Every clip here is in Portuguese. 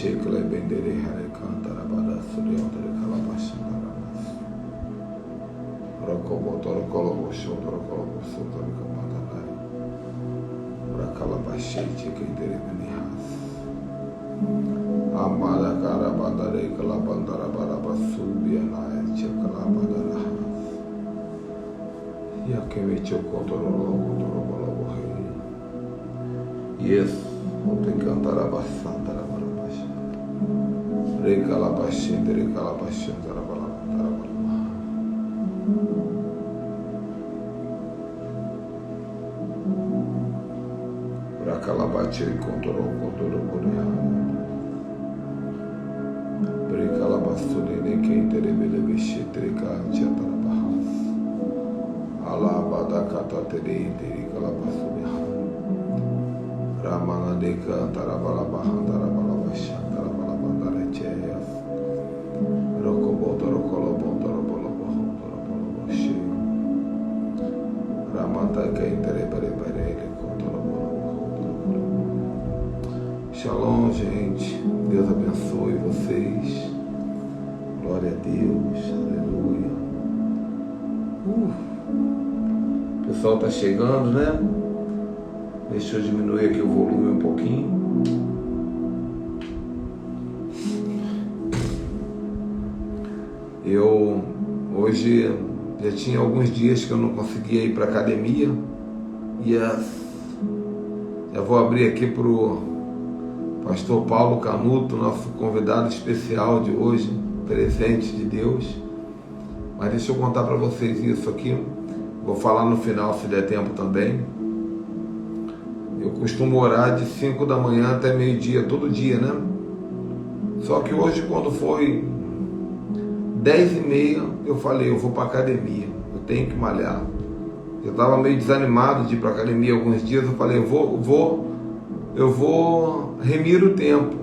chekle bendere hare kantara bada suryotare kalabashandaramas. Rokobotoro kolobo shotoro kolobo sotoro kamadalai. Rakalabashe chekendere menihas. Amada karabandare kalabandara barabasubianai chekalabandara. Yakeme chokotoro lokotoro bolobo hei. Yes, ote kantara basandara barabasha. Rekalabashendere kalabashandara barabandara barabah. Rakalabache kontoro kontoro boreha. Rekalabasudene keitere belebeshe treka chatara bahas. Alabada kata tere tere kalabasubeha. Ramana deka tarabala bahandara balabasha tarabala bandara cheyas. Rokoboto rokoloboto robolobo robolobo. Ramata keitere berebere kontoro bolobo. Shalom, gente. Deus abençoe vocês. Glória a Deus. Aleluia. O pessoal está chegando, né? Deixa eu diminuir aqui o volume um pouquinho. Eu hoje já tinha alguns dias que eu não conseguia ir para academia. Eu vou abrir aqui para o pastor Paulo Canuto, nosso convidado especial de hoje, presente de Deus. Mas deixa eu contar para vocês isso aqui. Vou falar no final, se der tempo também. Eu costumo orar de 5 da manhã até meio-dia, todo dia, né? Só que hoje, quando foi 10h30, eu falei, eu vou para academia, eu tenho que malhar. Eu estava meio desanimado de ir para academia alguns dias, eu falei, eu vou remir o tempo.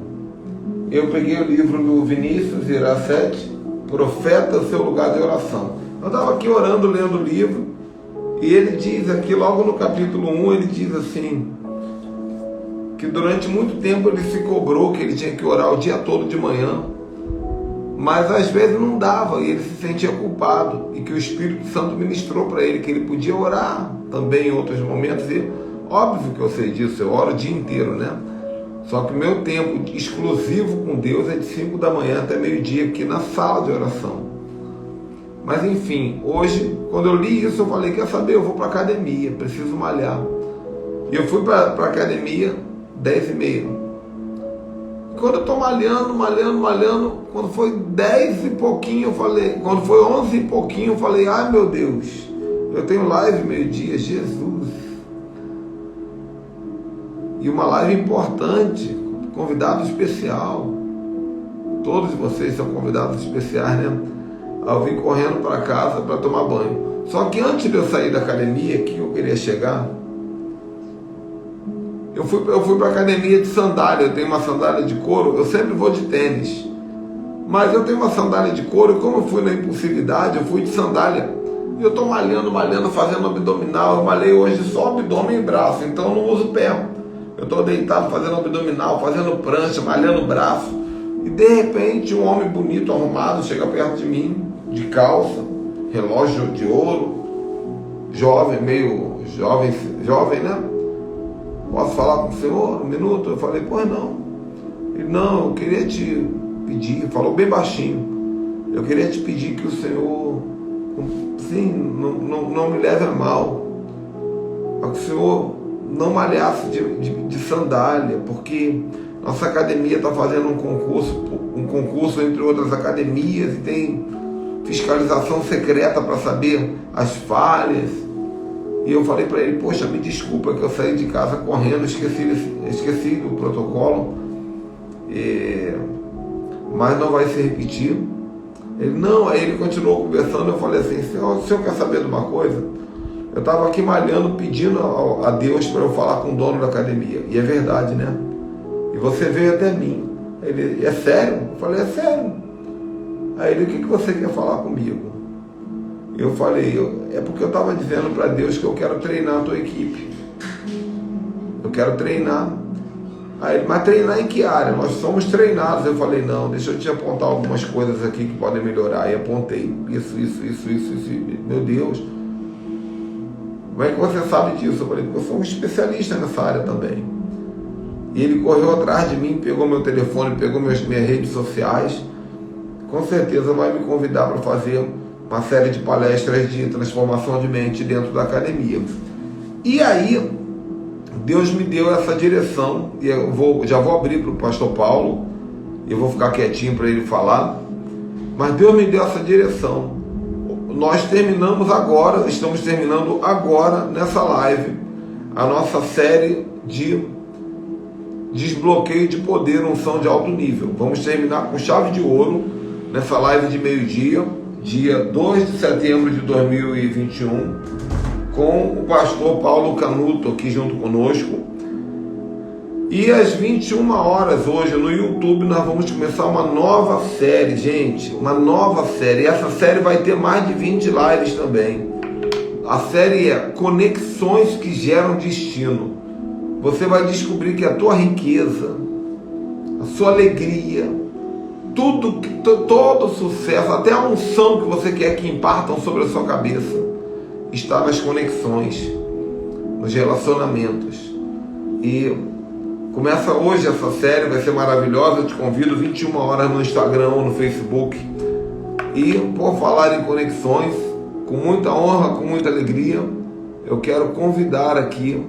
Eu peguei o livro do Vinícius Iracete, Profeta, Seu Lugar de Oração. Eu estava aqui orando, lendo o livro, e ele diz aqui, logo no capítulo 1, ele diz assim, que durante muito tempo ele se cobrou que ele tinha que orar o dia todo de manhã, mas às vezes não dava, e ele se sentia culpado, e que o Espírito Santo ministrou para ele, que ele podia orar também em outros momentos, e óbvio que eu sei disso, eu oro o dia inteiro, né? Só que o meu tempo exclusivo com Deus é de 5 da manhã até meio-dia aqui na sala de oração. Mas enfim, hoje, quando eu li isso, eu falei, quer saber, eu vou para academia, preciso malhar. E eu fui para academia 10h30. Quando eu estou malhando, quando foi 10 e pouquinho, eu falei, quando foi 11 e pouquinho, eu falei, ai meu Deus, eu tenho live meio-dia, Jesus. E uma live importante, convidado especial. Todos vocês são convidados especiais, né? Eu vim correndo para casa para tomar banho. Só que antes de eu sair da academia, que eu queria chegar, eu fui para a academia de sandália. Eu tenho uma sandália de couro, eu sempre vou de tênis. Mas eu tenho uma sandália de couro, e como eu fui na impulsividade, eu fui de sandália. E eu estou malhando, fazendo abdominal. Eu malhei hoje só abdômen e braço, então eu não uso pé. Eu estou deitado fazendo abdominal, fazendo prancha, malhando o braço. E de repente um homem bonito, arrumado, chega perto de mim, de calça, relógio de ouro, jovem, meio jovem, né? Posso falar com o senhor um minuto? Eu falei, pois não. Ele, não, eu queria te pedir, falou bem baixinho, eu queria te pedir que o senhor, sim, não me leve a mal, para que o senhor não malhasse de sandália, porque nossa academia está fazendo um concurso entre outras academias, e tem fiscalização secreta para saber as falhas. E eu falei para ele, poxa, me desculpa que eu saí de casa correndo, esqueci do protocolo, mas não vai se repetir. Ele, não, aí ele continuou conversando, eu falei assim, o senhor quer saber de uma coisa? Eu estava aqui malhando, pedindo a Deus para eu falar com o dono da academia. E é verdade, né? E você veio até mim. Ele, é sério? Eu falei, é sério. Aí ele, o que você quer falar comigo? Eu falei, é porque eu estava dizendo para Deus que eu quero treinar a tua equipe. Eu quero treinar. Aí ele, mas treinar em que área? Nós somos treinados. Eu falei, não, deixa eu te apontar algumas coisas aqui que podem melhorar. E apontei, isso. Meu Deus, como é que você sabe disso? Eu falei, porque eu sou um especialista nessa área também. E ele correu atrás de mim, pegou meu telefone, pegou minhas redes sociais. Com certeza vai me convidar para fazer uma série de palestras de transformação de mente dentro da academia. E aí, Deus me deu essa direção, e já vou abrir para o pastor Paulo, eu vou ficar quietinho para ele falar, mas Deus me deu essa direção. Nós estamos terminando agora, nessa live, a nossa série de desbloqueio de poder, unção de alto nível. Vamos terminar com chave de ouro, nessa live de meio-dia, dia 2 de setembro de 2021, com o pastor Paulo Canuto aqui junto conosco. E às 21 horas hoje no YouTube nós vamos começar uma nova série, gente, uma nova série. E essa série vai ter mais de 20 lives também. A série é Conexões que Geram Destino. Você vai descobrir que a tua riqueza, a sua alegria, todo o sucesso, até a unção que você quer que impartam sobre a sua cabeça, está nas conexões, nos relacionamentos. E começa hoje essa série, vai ser maravilhosa. Eu te convido 21 horas no Instagram ou no Facebook. E por falar em conexões, com muita honra, com muita alegria, eu quero convidar aqui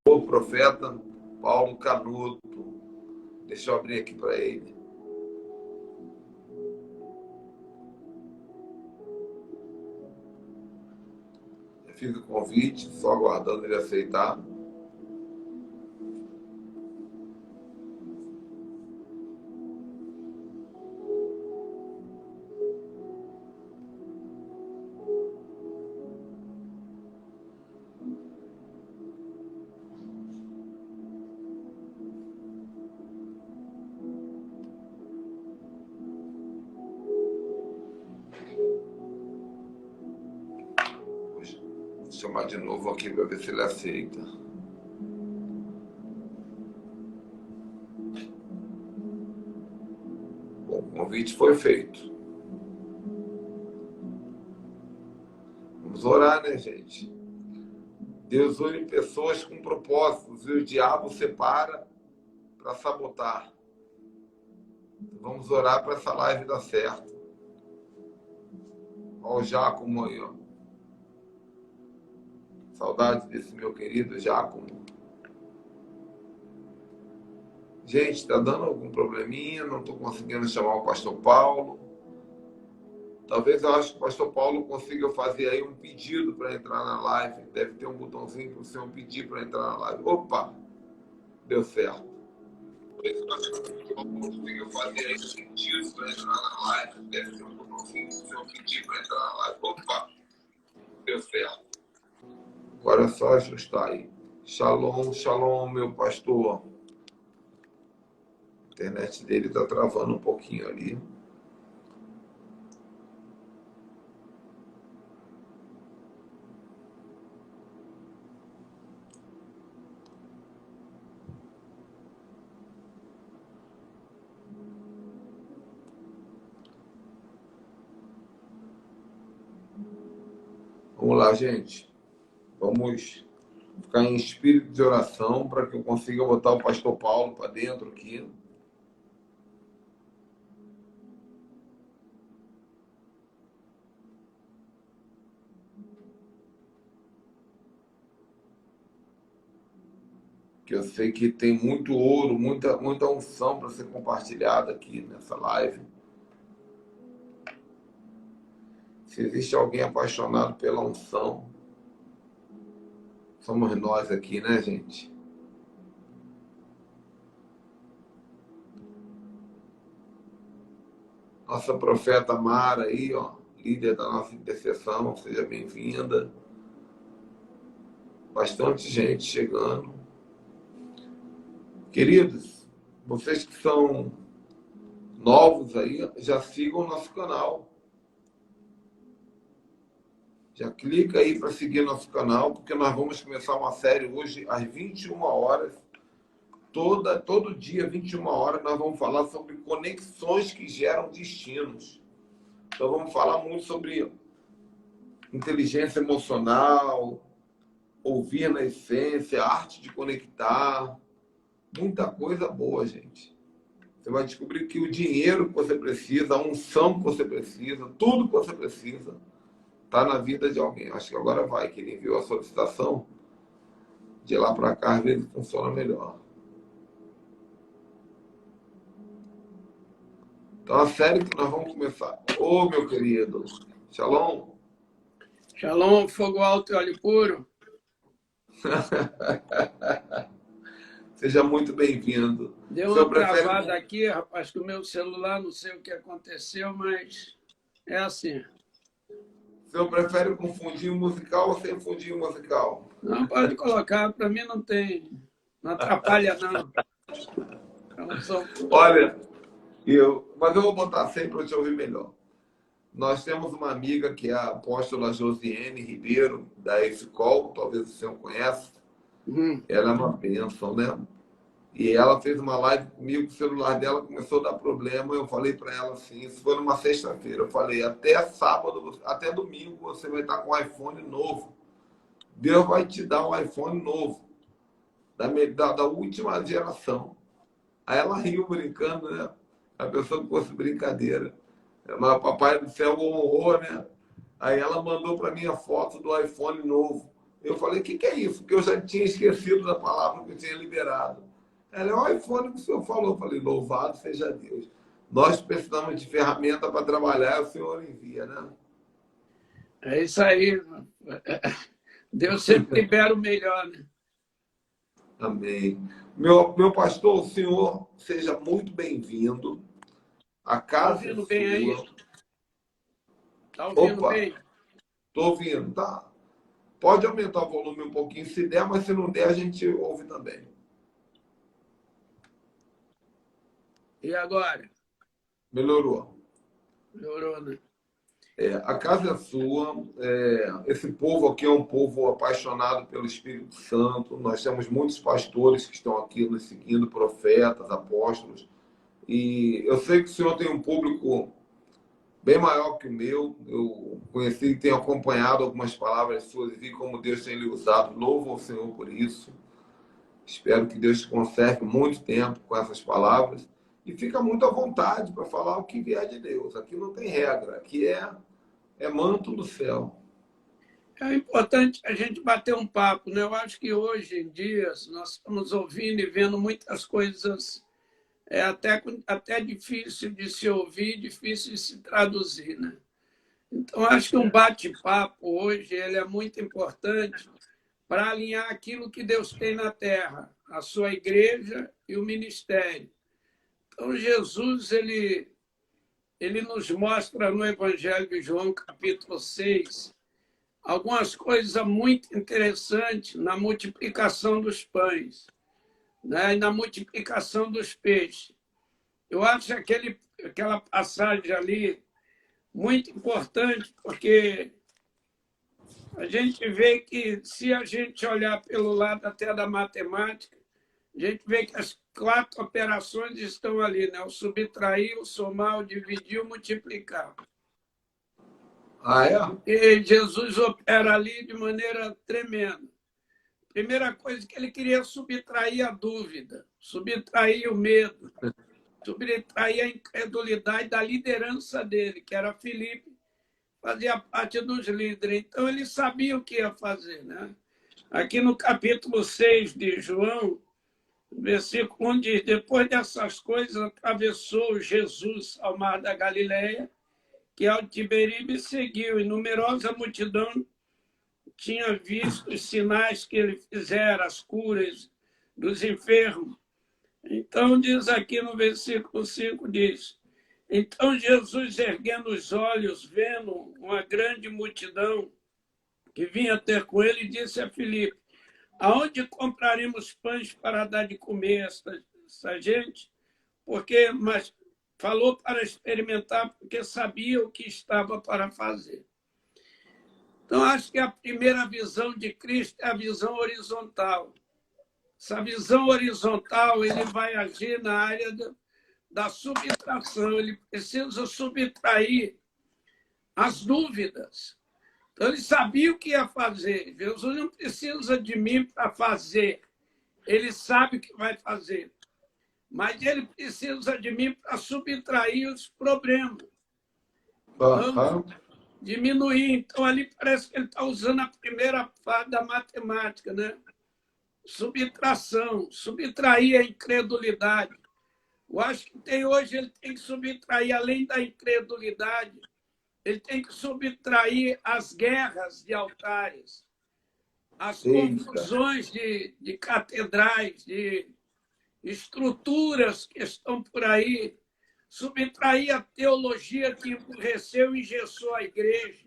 o profeta Paulo Canuto. Deixa eu abrir aqui para ele. Eu fiz o convite, só aguardando ele aceitar. Vou chamar de novo aqui para ver se ele aceita. Bom, o convite foi feito. Vamos orar, né, gente? Deus une pessoas com propósitos e o diabo separa para sabotar. Vamos orar para essa live dar certo. Olha o Giacomo aí, ó. Saudade desse meu querido Giacomo. Gente, está dando algum probleminha, não estou conseguindo chamar o pastor Paulo. Talvez eu acho que o pastor Paulo consiga fazer aí um pedido para entrar na live. Deve ter um botãozinho para o senhor pedir para entrar na live. Opa! Deu certo. Talvez eu acho que o pastor Paulo consiga fazer aí um pedido para entrar na live. Deve ter um botãozinho para o senhor pedir para entrar na live. Opa! Deu certo. Agora é só ajustar aí. Shalom, shalom, meu pastor. A internet dele está travando um pouquinho ali. Vamos lá, gente. Vamos ficar em espírito de oração para que eu consiga botar o pastor Paulo para dentro aqui. Que eu sei que tem muito ouro, muita unção para ser compartilhada aqui nessa live. Se existe alguém apaixonado pela unção, somos nós aqui, né, gente? Nossa profeta Mara aí, ó, líder da nossa intercessão, seja bem-vinda. Bastante gente chegando. Queridos, vocês que são novos aí, já sigam o nosso canal. Já clica aí para seguir nosso canal, porque nós vamos começar uma série hoje às 21 horas Todo dia, 21 horas, nós vamos falar sobre conexões que geram destinos. Então, vamos falar muito sobre inteligência emocional, ouvir na essência, arte de conectar. Muita coisa boa, gente. Você vai descobrir que o dinheiro que você precisa, a unção que você precisa, tudo que você precisa, está na vida de alguém. Acho que agora vai, que ele enviou a solicitação. De lá para cá, às vezes funciona melhor. Então, a série que nós vamos começar. Ô, meu querido. Shalom. Shalom, fogo alto e óleo puro. Seja muito bem-vindo. Deu uma travada aqui, rapaz, com o meu celular, não sei o que aconteceu, mas é assim. O senhor prefere com fundinho musical ou sem fundinho musical? Não, pode colocar, para mim não tem, não atrapalha não. Olha, mas eu vou botar sem para te ouvir melhor. Nós temos uma amiga que é a apóstola Josiane Ribeiro, da EFCOL, talvez o senhor conheça. Ela é uma bênção, né? E ela fez uma live comigo, o celular dela começou a dar problema. Eu falei para ela assim, isso foi numa sexta-feira. Eu falei, até sábado, até domingo, você vai estar com um iPhone novo. Deus vai te dar um iPhone novo, da última geração. Aí ela riu brincando, né? A pessoa que fosse brincadeira. Mas o Papai do Céu honrou, né? Aí ela mandou para mim a foto do iPhone novo. Eu falei, o que é isso? Porque eu já tinha esquecido da palavra que eu tinha liberado. Ela é o iPhone que o senhor falou. Eu falei, louvado seja Deus. Nós precisamos de ferramenta para trabalhar, o senhor envia, né? É isso aí. Deus sempre libera o melhor, né? Amém. Meu pastor, o senhor seja muito bem-vindo. A casa é sua. Bem aí? Tá ouvindo bem? Tô ouvindo, tá? Pode aumentar o volume um pouquinho se der, mas se não der, a gente ouve também. E agora? Melhorou. Melhorou, né? A casa é sua. Esse povo aqui é um povo apaixonado pelo Espírito Santo. Nós temos muitos pastores que estão aqui nos seguindo, profetas, apóstolos. E eu sei que o senhor tem um público bem maior que o meu. Eu conheci e tenho acompanhado algumas palavras suas e vi como Deus tem lhe usado. Louvo ao Senhor por isso. Espero que Deus te conserve muito tempo com essas palavras. E fica muito à vontade para falar o que vier de Deus. Aqui não tem regra. Aqui é manto do céu. É importante a gente bater um papo, né? Eu acho que hoje em dia nós estamos ouvindo e vendo muitas coisas até difícil de se ouvir, difícil de se traduzir, né? Então, acho que um bate-papo hoje ele é muito importante para alinhar aquilo que Deus tem na Terra, a sua igreja e o ministério. Então, Jesus, ele nos mostra no Evangelho de João, capítulo 6, algumas coisas muito interessantes na multiplicação dos pães, né? E na multiplicação dos peixes. Eu acho aquela passagem ali muito importante, porque a gente vê que, se a gente olhar pelo lado até da matemática, a gente vê que as 4 operações estão ali, né? O subtrair, o somar, o dividir, o multiplicar. Ah, é? E Jesus opera ali de maneira tremenda. Primeira coisa que ele queria subtrair a dúvida, subtrair o medo, subtrair a incredulidade da liderança dele, que era Filipe, fazia parte dos líderes. Então, ele sabia o que ia fazer, né? Aqui no capítulo 6 de João, versículo 1 diz, depois dessas coisas, atravessou Jesus ao mar da Galileia, que ao Tiberíade seguiu, e numerosa multidão tinha visto os sinais que ele fizera, as curas dos enfermos. Então, diz aqui no versículo 5, diz, então Jesus, erguendo os olhos, vendo uma grande multidão que vinha ter com ele, disse a Filipe, aonde compraremos pães para dar de comer a essa gente? Mas falou para experimentar, porque sabia o que estava para fazer. Então, acho que a primeira visão de Cristo é a visão horizontal. Essa visão horizontal, ele vai agir na área da subtração. Ele precisa subtrair as dúvidas. Então, ele sabia o que ia fazer. Jesus não precisa de mim para fazer. Ele sabe o que vai fazer. Mas ele precisa de mim para subtrair os problemas. Então, diminuir. Então, ali parece que ele está usando a primeira parte da matemática, né? Subtração, subtrair a incredulidade. Eu acho que hoje ele tem que subtrair, além da incredulidade, ele tem que subtrair as guerras de altares, as confusões de catedrais, de estruturas que estão por aí, subtrair a teologia que emburreceu e engessou a igreja,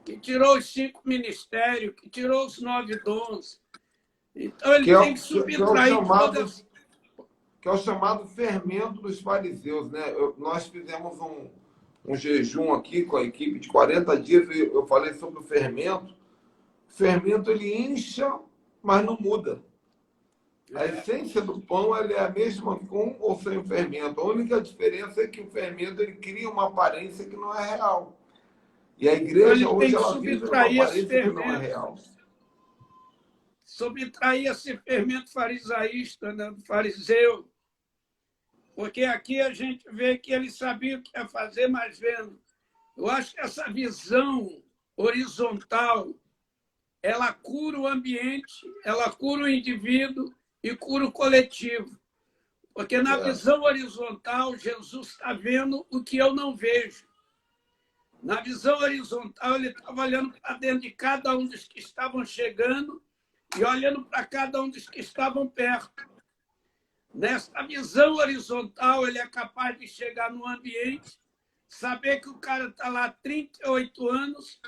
que tirou os 5 ministérios, que tirou os 9 dons. Então, ele tem que subtrair todas... Que é o chamado fermento dos fariseus, né? Nós fizemos um jejum aqui com a equipe de 40 dias e eu falei sobre o fermento. O fermento, ele incha, mas não muda. A essência do pão ela é a mesma com ou sem o fermento. A única diferença é que o fermento ele cria uma aparência que não é real. E a igreja então, hoje ela vive uma aparência que não é real. Subtrair esse fermento farisaísta, né, do fariseu. Porque aqui a gente vê que ele sabia o que ia fazer, mas vendo. Eu acho que essa visão horizontal, ela cura o ambiente, ela cura o indivíduo e cura o coletivo. Porque na visão horizontal, Jesus está vendo o que eu não vejo. Na visão horizontal, ele estava olhando para dentro de cada um dos que estavam chegando e olhando para cada um dos que estavam perto. Nessa visão horizontal, ele é capaz de chegar no ambiente, saber que o cara está lá há 38 anos,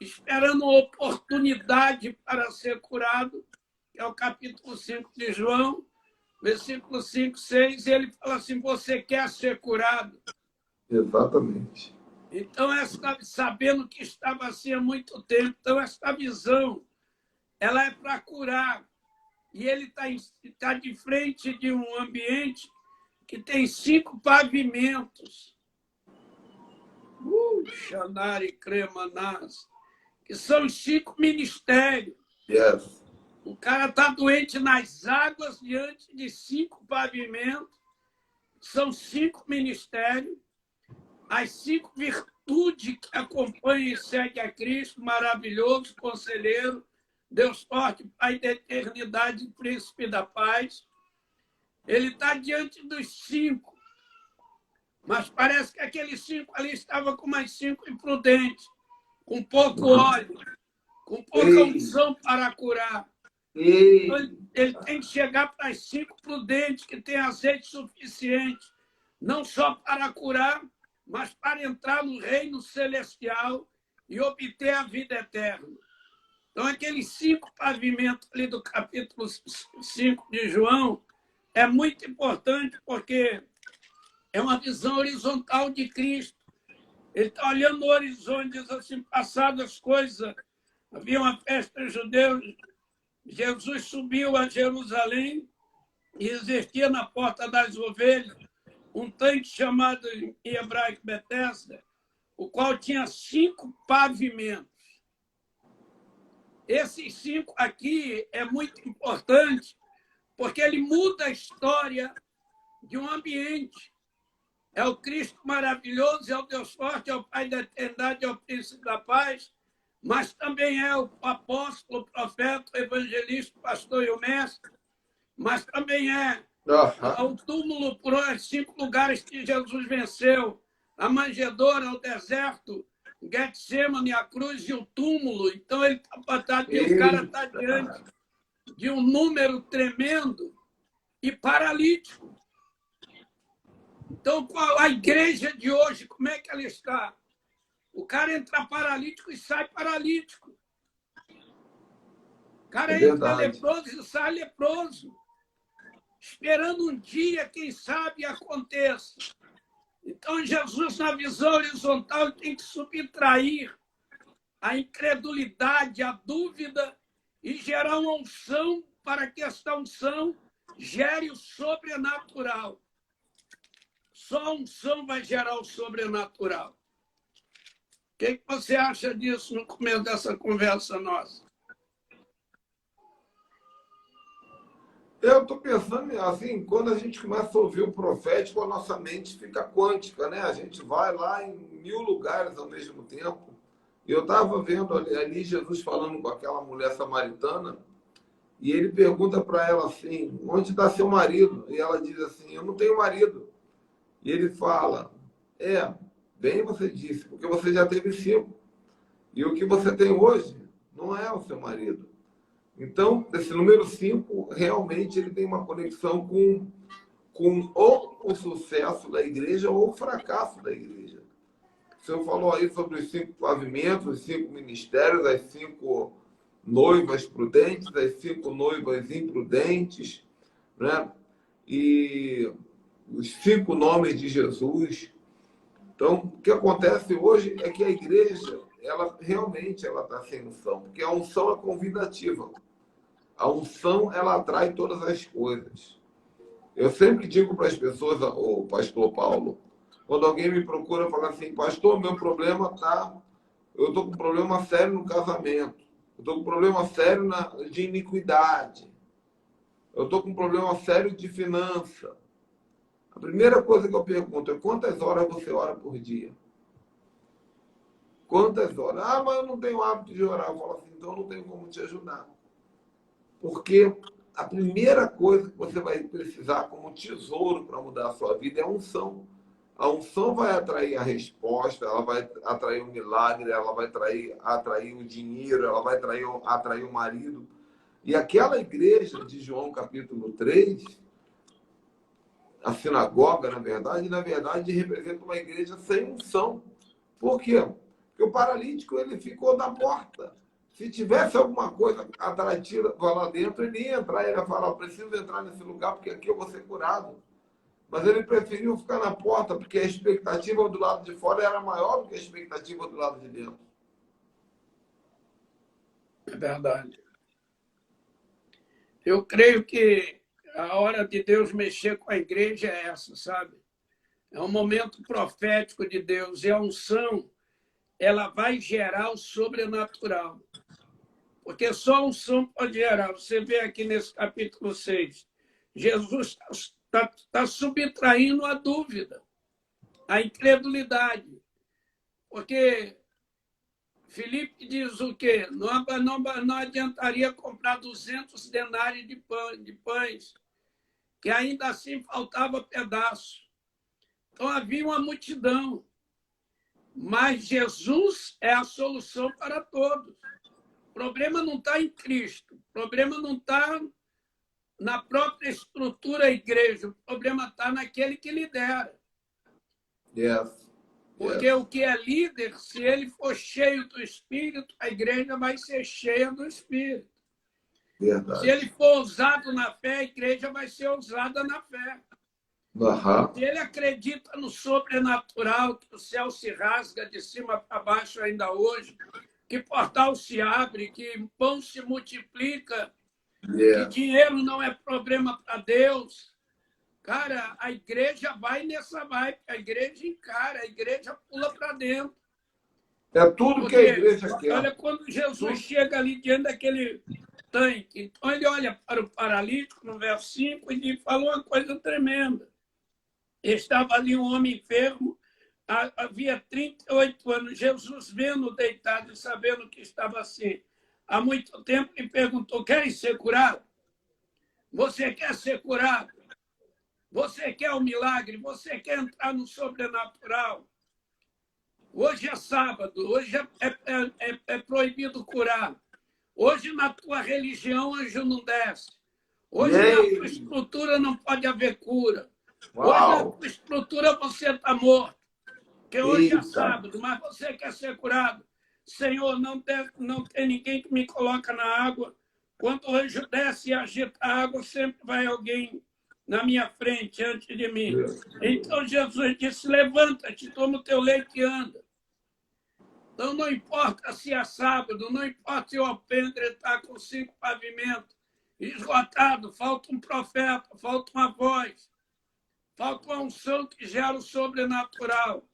esperando uma oportunidade para ser curado, que é o capítulo 5 de João, versículo 5, 6, e ele fala assim, você quer ser curado? Exatamente. Então, sabendo que estava assim há muito tempo, então essa visão, ela é para curar. E ele está de frente de um ambiente que tem 5 pavimentos. Xanari Cremanás, que são os 5 ministérios. Yes. O cara está doente nas águas diante de 5 pavimentos. São 5 ministérios. As 5 virtudes que acompanham e seguem a Cristo, maravilhoso, conselheiro, Deus forte, Pai da eternidade, Príncipe da paz. Ele está diante dos 5. Mas parece que aqueles 5 ali estavam com mais 5 imprudentes, com pouco óleo, com pouca unção para curar. Então, ele tem que chegar para as 5 prudentes, que têm azeite suficiente, não só para curar, mas para entrar no reino celestial e obter a vida eterna. Então, aqueles 5 pavimentos ali do capítulo 5 de João é muito importante porque é uma visão horizontal de Cristo. Ele está olhando no horizonte e diz assim, passadas as coisas, havia uma festa judeu, Jesus subiu a Jerusalém e existia na porta das ovelhas um tanque chamado em hebraico Betesda, o qual tinha 5 pavimentos. Esses 5 aqui é muito importante porque ele muda a história de um ambiente. É o Cristo maravilhoso, é o Deus forte, é o Pai da eternidade, é o Príncipe da paz, mas também é o apóstolo, o profeta, o evangelista, o pastor e o mestre, mas também é o túmulo por os 5 lugares que Jesus venceu, a manjedoura, o deserto, Getsemane, a cruz e o túmulo. Então, ele o cara está diante de um número tremendo e paralítico. Então, a igreja de hoje, como é que ela está? O cara entra paralítico e sai paralítico. O cara entra leproso e sai leproso. Esperando um dia, quem sabe, aconteça. Então, Jesus, na visão horizontal, tem que subtrair a incredulidade, a dúvida e gerar uma unção para que esta unção gere o sobrenatural. Só a unção vai gerar o sobrenatural. O que você acha disso no começo dessa conversa nossa? Eu estou pensando assim, quando a gente começa a ouvir o profético, a nossa mente fica quântica, né? A gente vai lá em 1000 lugares ao mesmo tempo. E eu estava vendo ali Jesus falando com aquela mulher samaritana, e ele pergunta para ela assim, onde está seu marido? E ela diz assim, eu não tenho marido. E ele fala, bem você disse, porque você já teve 5. E o que você tem hoje não é o seu marido. Então, esse número 5, realmente, ele tem uma conexão com ou o sucesso da igreja ou o fracasso da igreja. O senhor falou aí sobre os 5 pavimentos, os 5 ministérios, as 5 noivas prudentes, as 5 noivas imprudentes, né? E os 5 nomes de Jesus. Então, o que acontece hoje é que a igreja, ela realmente está sem unção, porque a unção é convidativa. A unção, ela atrai todas as coisas. Eu sempre digo para as pessoas, o pastor Paulo, quando alguém me procura, fala assim, pastor, meu problema eu estou com um problema sério no casamento, eu estou com um problema sério de iniquidade, eu estou com um problema sério de finança. A primeira coisa que eu pergunto é quantas horas você ora por dia? Quantas horas? Ah, mas eu não tenho hábito de orar. Eu falo assim, então eu não tenho como te ajudar. Porque a primeira coisa que você vai precisar como tesouro para mudar a sua vida é a unção. A unção vai atrair a resposta, ela vai atrair o milagre, ela vai atrair o dinheiro, ela vai atrair o marido. E aquela igreja de João capítulo 3, a sinagoga, na verdade, representa uma igreja sem unção. Por quê? Porque o paralítico ele ficou na porta. Se tivesse alguma coisa atrativa lá dentro, ele ia entrar, ele ia falar, preciso entrar nesse lugar porque aqui eu vou ser curado. Mas ele preferiu ficar na porta porque a expectativa do lado de fora era maior do que a expectativa do lado de dentro. É verdade. Eu creio que a hora de Deus mexer com a igreja é essa, sabe? É um momento profético de Deus. E a unção, ela vai gerar o sobrenatural. Porque só a unção pode gerar. Você vê aqui nesse capítulo 6, Jesus está subtraindo a dúvida, a incredulidade. Porque Filipe diz o quê? Não adiantaria comprar 200 denários de pães, que ainda assim faltava pedaço. Então havia uma multidão. Mas Jesus é a solução para todos. O problema não está em Cristo. O problema não está na própria estrutura da igreja. O problema está naquele que lidera. Yes. Porque o que é líder, se ele for cheio do Espírito, a igreja vai ser cheia do Espírito. Verdade. Se ele for ousado na fé, a igreja vai ser ousada na fé. Uhum. Se ele acredita no sobrenatural, que o céu se rasga de cima para baixo ainda hoje, que portal se abre, que pão se multiplica, que dinheiro não é problema para Deus. Cara, a igreja vai nessa vibe, a igreja encara, a igreja pula para dentro. É tudo porque, que a igreja quer. Olha, quando Jesus chega ali diante daquele tanque, então ele olha para o paralítico, no verso 5, e falou uma coisa tremenda. Estava ali um homem enfermo, havia 38 anos. Jesus, vendo deitado e sabendo que estava assim há muito tempo, lhe perguntou, queres ser curado? Você quer ser curado? Você quer o milagre? Você quer entrar no sobrenatural? Hoje é sábado, hoje é proibido curar. Hoje na tua religião anjo não desce. Hoje na tua estrutura não pode haver cura. Uau. Hoje na tua estrutura você está morto. Porque hoje é sábado, mas você quer ser curado. Senhor, não tem ninguém que me coloca na água. Quando o anjo desce e agita a água, sempre vai alguém na minha frente, antes de mim. Então Jesus disse, levanta-te, toma o teu leite e anda. Então não importa se é sábado, não importa se o alpendre está com 5 pavimentos. esgotado, falta um profeta, falta uma voz, falta uma unção que gera o sobrenatural.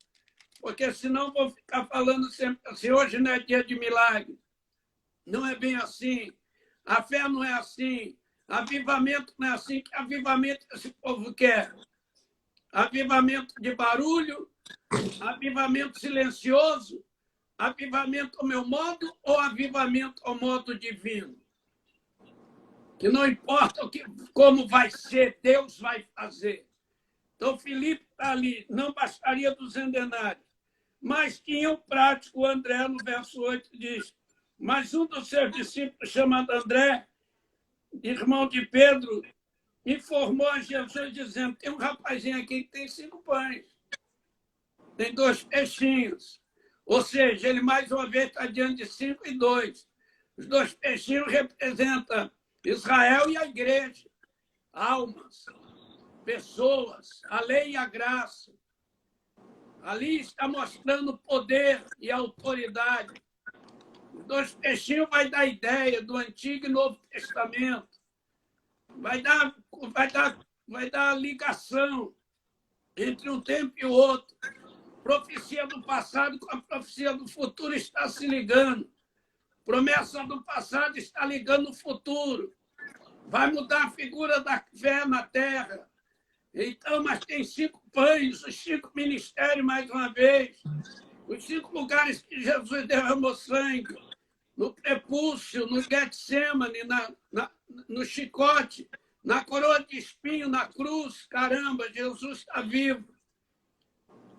Porque senão vou ficar falando sempre assim, hoje não é dia de milagre. Não é bem assim. A fé não é assim. Avivamento não é assim. Que avivamento esse povo quer? Avivamento de barulho, avivamento silencioso, avivamento ao meu modo ou avivamento ao modo divino? Que não importa como vai ser, Deus vai fazer. Então, Filipe está ali, não bastaria 200 denários. Mas tinha um prático, o André, no verso 8, diz, mas um dos seus discípulos, chamado André, irmão de Pedro, informou a Jesus, dizendo, tem um rapazinho aqui que tem 5 pães, tem 2 peixinhos. Ou seja, ele mais uma vez está diante de 5 e 2. Os 2 peixinhos representam Israel e a igreja, almas, pessoas, a lei e a graça. Ali está mostrando poder e autoridade. Os 2 peixinhos vai dar ideia do Antigo e Novo Testamento. Vai dar ligação entre um tempo e o outro. Profecia do passado com a profecia do futuro está se ligando. Promessa do passado está ligando o futuro. Vai mudar a figura da fé na terra. Então, mas tem 5 pães, os 5 ministérios, mais uma vez. Os 5 lugares que Jesus derramou sangue. No prepúcio, no Getsemane, no chicote, na coroa de espinho, na cruz. Caramba, Jesus está vivo.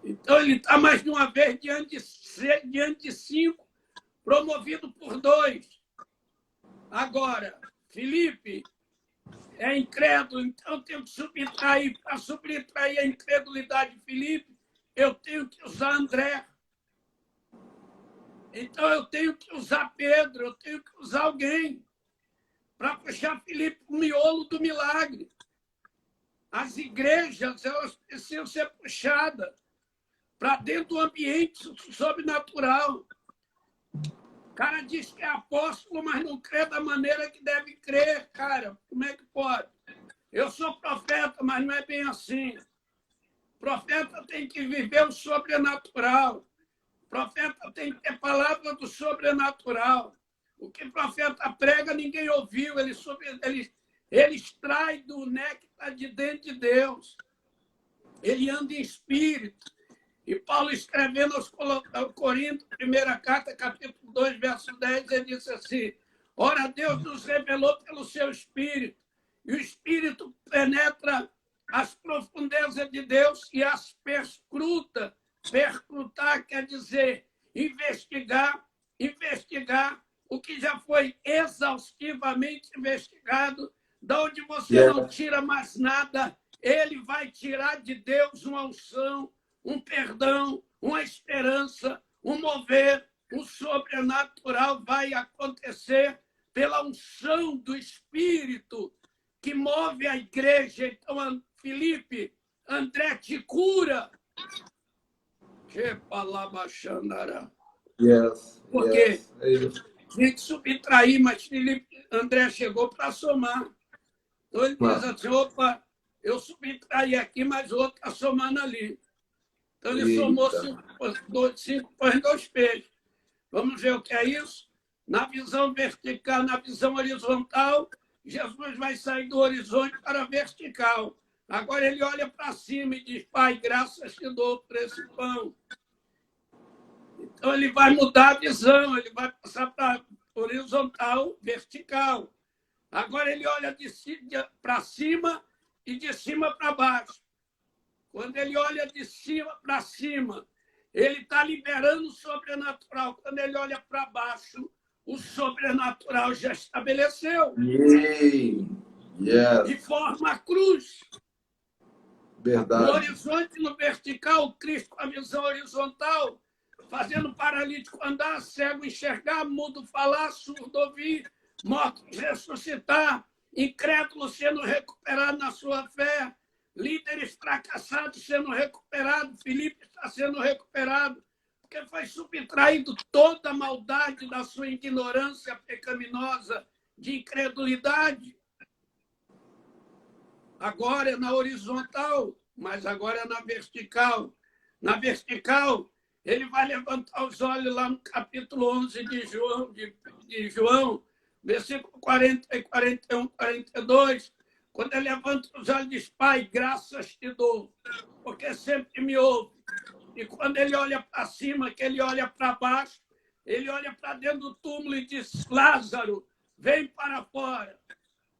Então, ele está mais de uma vez diante de 5, promovido por 2. Agora, Filipe é incrédulo, então eu tenho que subtrair. Para subtrair a incredulidade de Filipe, eu tenho que usar André. Então eu tenho que usar Pedro, eu tenho que usar alguém para puxar Filipe para o miolo do milagre. As igrejas, elas precisam ser puxadas para dentro do ambiente sobrenatural. O cara diz que é apóstolo, mas não crê da maneira que deve crer, cara. Como é que pode? Eu sou profeta, mas não é bem assim. O profeta tem que viver o sobrenatural. O profeta tem que ter palavra do sobrenatural. O que o profeta prega, ninguém ouviu. Ele extrai do néctar de dentro de Deus. Ele anda em espírito. E Paulo, escrevendo aos Coríntios, primeira carta, capítulo 2, verso 10, ele disse assim, ora, Deus nos revelou pelo seu Espírito, e o Espírito penetra as profundezas de Deus e as perscruta. Perscrutar quer dizer investigar o que já foi exaustivamente investigado, de onde você não tira mais nada, ele vai tirar de Deus uma unção, um perdão, uma esperança, um mover, um sobrenatural vai acontecer pela unção do Espírito que move a igreja. Então, Filipe, André te cura. Que palavra xandará. Porque tinha que subtrair, mas Filipe, André chegou para somar. Então ele diz assim, opa, eu subtraí aqui, mas o outro está somando ali. Então, ele somou 5 pães, 2 peixes. Vamos ver o que é isso? Na visão vertical, na visão horizontal, Jesus vai sair do horizonte para a vertical. Agora ele olha para cima e diz, Pai, graças te dou por esse pão. Então, ele vai mudar a visão, ele vai passar para horizontal, vertical. Agora ele olha para cima e de cima para baixo. Quando ele olha de cima para cima, ele está liberando o sobrenatural. Quando ele olha para baixo, o sobrenatural já estabeleceu. De forma a cruz. Verdade. No horizonte, no vertical, Cristo com a visão horizontal, fazendo paralítico andar, cego enxergar, mudo falar, surdo ouvir, morto ressuscitar, incrédulo sendo recuperado na sua fé, líderes fracassados sendo recuperados, Filipe está sendo recuperado, porque foi subtraído toda a maldade da sua ignorância pecaminosa de incredulidade. Agora é na horizontal, mas agora é na vertical. Na vertical, ele vai levantar os olhos lá no capítulo 11 de João, versículo 40 e 41, 42, quando ele levanta os olhos e diz, Pai, graças te dou, porque sempre me ouve. E quando ele olha para cima, que ele olha para baixo, ele olha para dentro do túmulo e diz, Lázaro, vem para fora.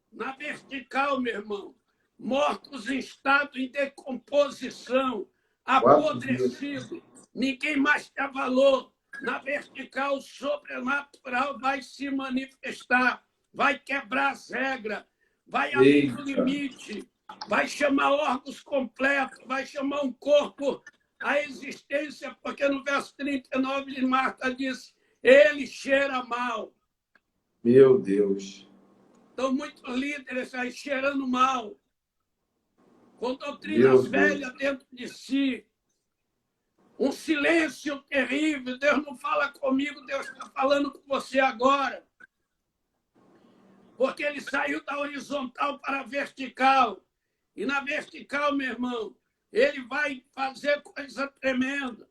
Na vertical, meu irmão, mortos em estado de decomposição, apodrecido, ninguém mais tem valor. Na vertical, o sobrenatural vai se manifestar, vai quebrar as regras, vai abrir o limite, vai chamar órgãos completos, vai chamar um corpo à existência, porque no verso 39 de Marta diz, ele cheira mal. Meu Deus. Estão muitos líderes aí cheirando mal, com doutrinas velhas dentro de si. Um silêncio terrível. Deus não fala comigo, Deus está falando com você agora. Porque ele saiu da horizontal para a vertical. E na vertical, meu irmão, ele vai fazer coisa tremenda.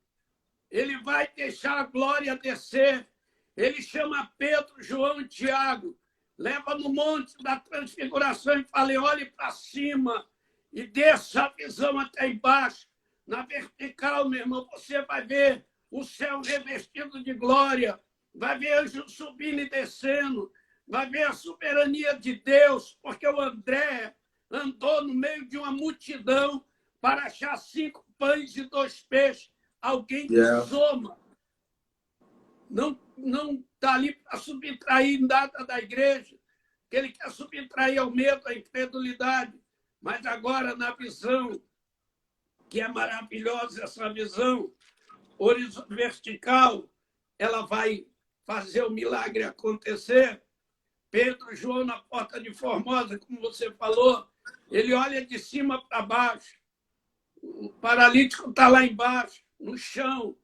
Ele vai deixar a glória descer. Ele chama Pedro, João e Tiago, leva no monte da transfiguração e fala, olhe para cima e desça a visão até embaixo. Na vertical, meu irmão, você vai ver o céu revestido de glória, vai ver anjos subindo e descendo, vai ver a soberania de Deus, porque o André andou no meio de uma multidão para achar 5 pães e 2 peixes. Alguém que soma. Não está ali para subtrair nada da igreja, que ele quer subtrair ao medo, à incredulidade. Mas agora, na visão, que é maravilhosa essa visão, vertical, ela vai fazer o milagre acontecer. Pedro, João, na porta de Formosa, como você falou, ele olha de cima para baixo. O paralítico está lá embaixo, no chão.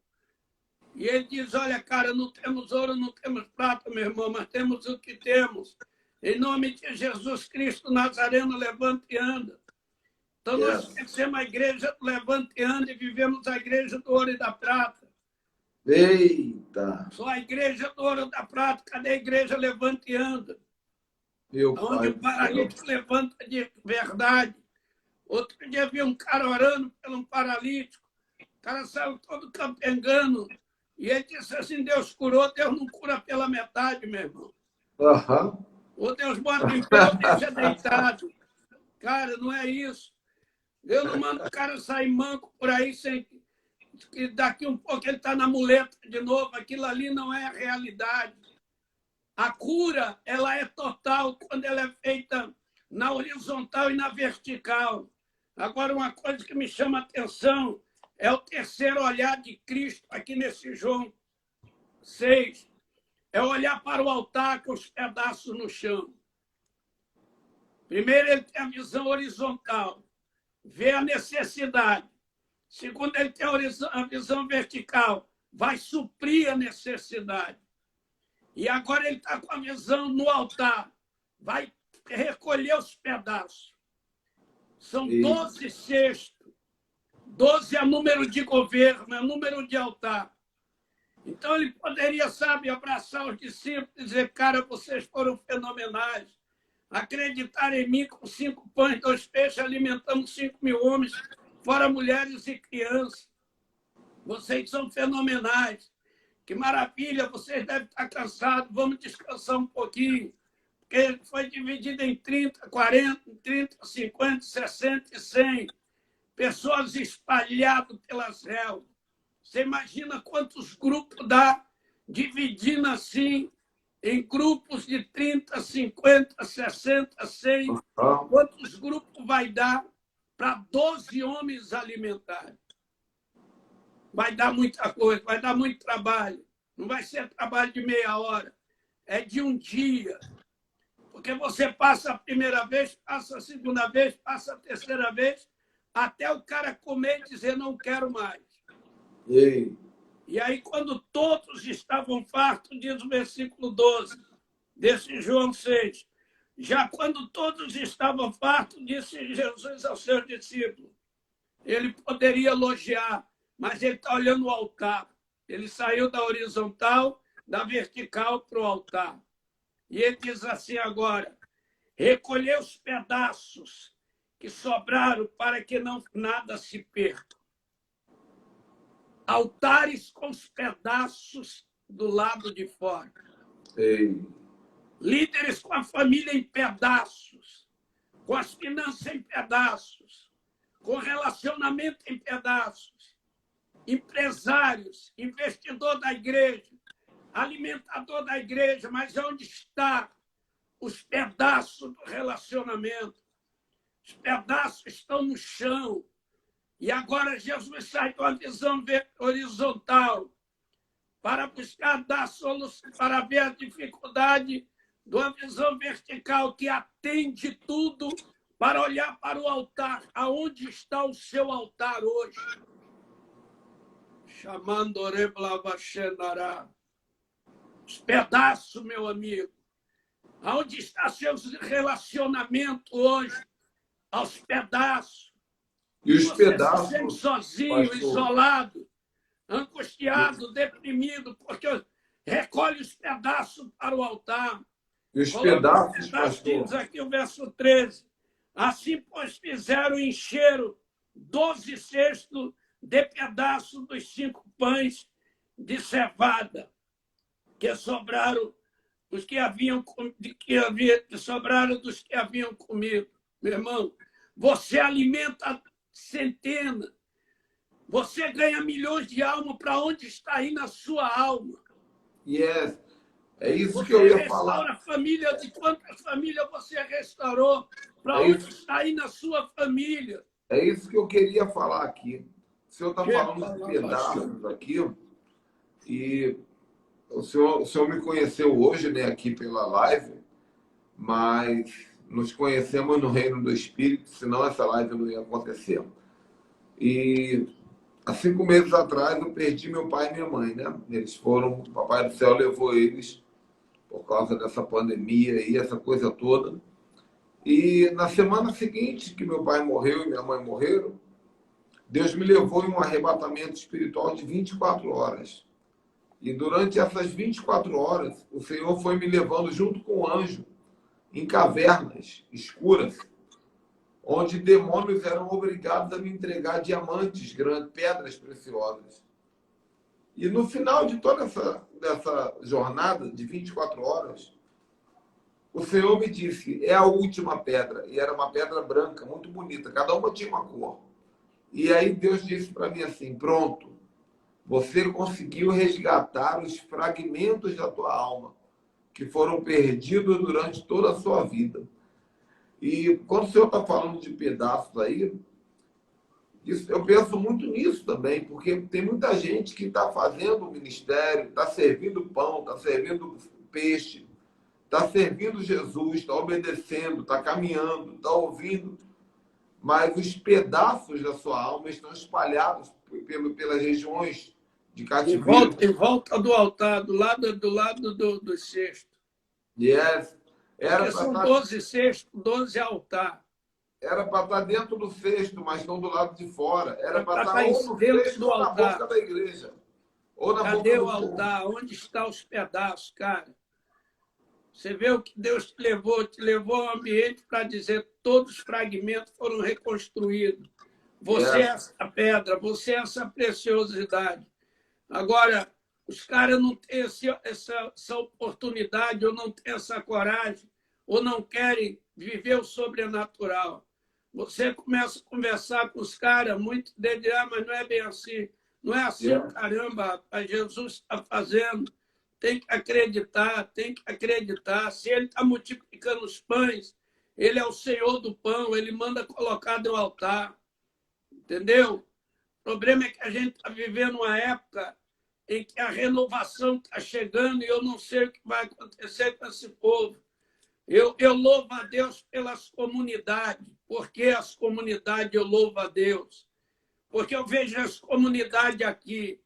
E ele diz, olha, cara, não temos ouro, não temos prata, meu irmão, mas temos o que temos. Em nome de Jesus Cristo Nazareno, levanta e anda. Então, nós conhecemos a igreja do levanta e anda e vivemos a igreja do ouro e da prata. Eita! Só a igreja do ouro e da prata, cadê a igreja levanta e anda? Onde o paralítico levanta de verdade. Outro dia vi um cara orando pelo paralítico. O cara saiu todo campengando. E ele disse assim, Deus curou, Deus não cura pela metade, meu irmão. Ou Deus bota em pé ou deixa deitado. Cara, não é isso. Deus não manda o cara sair manco por aí sem que daqui um pouco ele está na muleta de novo. Aquilo ali não é a realidade. A cura, ela é total quando ela é feita na horizontal e na vertical. Agora, uma coisa que me chama a atenção é o terceiro olhar de Cristo aqui nesse João 6. É olhar para o altar com os pedaços no chão. Primeiro, ele tem a visão horizontal, vê a necessidade. Segundo, ele tem a visão vertical, vai suprir a necessidade. E agora ele está com a visão no altar, vai recolher os pedaços. São 12 cestos. 12 é número de governo, é número de altar. Então ele poderia, sabe, abraçar os discípulos e dizer, cara, vocês foram fenomenais. Acreditar em mim com 5 pães e 2 peixes, alimentamos 5.000 homens, fora mulheres e crianças. Vocês são fenomenais. Que maravilha, vocês devem estar cansados, vamos descansar um pouquinho. Porque foi dividido em 30, 40, 30, 50, 60 e 100. Pessoas espalhadas pelas relvas. Você imagina quantos grupos dá, dividindo assim, em grupos de 30, 50, 60, 100. Quantos grupos vai dar para 12 homens alimentarem? Vai dar muita coisa, vai dar muito trabalho. Não vai ser trabalho de meia hora, é de um dia. Porque você passa a primeira vez, passa a segunda vez, passa a terceira vez, até o cara comer e dizer, não quero mais. E aí, quando todos estavam fartos, diz o versículo 12, desse João 6, Já quando todos estavam fartos, disse Jesus aos seus discípulos, ele poderia elogiar, mas ele está olhando o altar. Ele saiu da horizontal, da vertical para o altar. E ele diz assim agora, recolher os pedaços que sobraram para que não nada se perca. Altares com os pedaços do lado de fora. Ei. Líderes com a família em pedaços, com as finanças em pedaços, com o relacionamento em pedaços, empresários, investidor da igreja, alimentador da igreja, mas onde está os pedaços do relacionamento? Os pedaços estão no chão. E agora Jesus sai com a visão horizontal para buscar dar solução, para ver a dificuldade de uma visão vertical que atende tudo para olhar para o altar. Aonde está o seu altar hoje? Chamando Oreblavachenará. Os pedaços, meu amigo. Aonde está seu relacionamento hoje? Aos pedaços. E os Você pedaços, se sente sozinho, pastor, isolado, angustiado, deprimido, porque recolhe os pedaços para o altar. e os Coloca pedaços, os pastor, pedacinhos aqui, o verso 13. Assim, pois, fizeram e encheram 12 cestos de pedaços dos 5 pães de cevada, que sobraram os que haviam que sobraram dos que haviam comido. Meu irmão, você alimenta centenas, você ganha milhões de almas. Para onde está indo a sua alma? yes. É isso que Você eu ia restaura falar. a família, de quantas famílias você restaurou? Para É onde isso, está indo a sua família? é isso que eu queria falar aqui. O senhor está falando de pedaços aqui, e o senhor me conheceu hoje, né, aqui pela live, mas nos conhecemos no reino do Espírito, senão essa live não ia acontecer. E há 5 meses atrás eu perdi meu pai e minha mãe, né? Eles foram, o Papai do Céu levou eles por causa dessa pandemia e essa coisa toda. E na semana seguinte que meu pai morreu e minha mãe morreram, Deus me levou em um arrebatamento espiritual de 24 horas. E durante essas 24 horas, o Senhor foi me levando junto com o anjo em cavernas escuras, onde demônios eram obrigados a me entregar diamantes, grandes, pedras preciosas. E no final de toda dessa jornada de 24 horas, o Senhor me disse, é a última pedra. E era uma pedra branca, muito bonita. Cada uma tinha uma cor. E aí Deus disse para mim assim, pronto, você conseguiu resgatar os fragmentos da tua alma, que foram perdidos durante toda a sua vida. E quando o senhor está falando de pedaços aí, eu penso muito nisso também, porque tem muita gente que está fazendo o ministério, está servindo pão, está servindo peixe, está servindo Jesus, está obedecendo, está caminhando, está ouvindo, mas os pedaços da sua alma estão espalhados pelas regiões de cativeiro. Em volta do altar, do lado do cesto. Yes. Porque são 12 cestos, 12 altar. Era para estar dentro do cesto, mas não do lado de fora. Era para estar ou no dentro cesto do ou na altar. boca da igreja. Ou na Cadê boca o do altar? povo. Onde estão os pedaços, cara? Você vê o que Deus te levou ao ambiente para dizer que todos os fragmentos foram reconstruídos. Você é essa pedra, você é essa preciosidade. Agora, os caras não têm essa oportunidade, ou não têm essa coragem, ou não querem viver o sobrenatural. Você começa a conversar com os caras, muitos deles dizem, mas não é bem assim. Não é assim, caramba, rapaz, Jesus está fazendo. Tem que acreditar, tem que acreditar. Se ele está multiplicando os pães, ele é o Senhor do pão, ele manda colocar no altar. Entendeu? O problema é que a gente está vivendo uma época em que a renovação está chegando e eu não sei o que vai acontecer com esse povo. Eu louvo a Deus pelas comunidades. Por que as comunidades eu louvo a Deus? Porque eu vejo as comunidades aqui.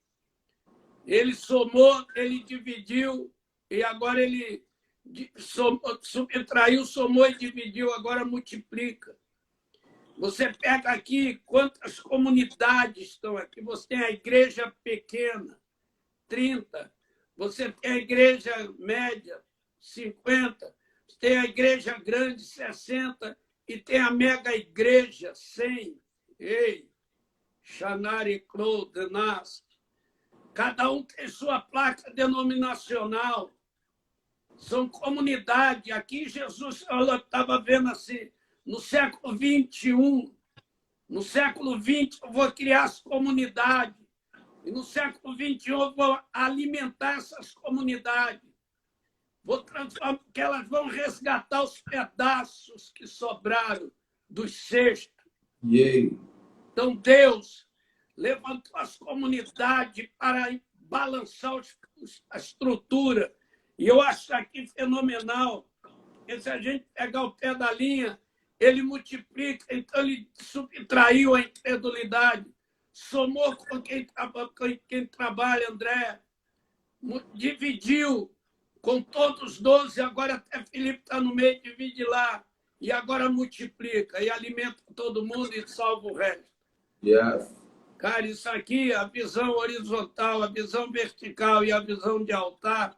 Ele somou, ele dividiu e agora ele subtraiu, somou e dividiu, agora multiplica. Você pega aqui quantas comunidades estão aqui. Você tem a igreja pequena, 30. Você tem a igreja média, 50. Você tem a igreja grande, 60. E tem a mega igreja, 100. Ei, Xanari Clou, Denas. Cada um tem sua placa denominacional. São comunidades. Aqui Jesus estava vendo assim, no século XXI, no século XX eu vou criar as comunidades. E no século XXI eu vou alimentar essas comunidades. Vou transformar, porque elas vão resgatar os pedaços que sobraram dos cestos. Yeah. Então Deus levantou as comunidades para balançar a estrutura. E eu acho aqui fenomenal. Porque se a gente pegar o pé da linha, ele multiplica, então ele subtraiu a incredulidade, somou com quem trabalha, André, dividiu com todos os 12, agora até Felipe está no meio, divide lá, e agora multiplica, e alimenta todo mundo e salva o resto. Yes. Cara, isso aqui, a visão horizontal, a visão vertical e a visão de altar,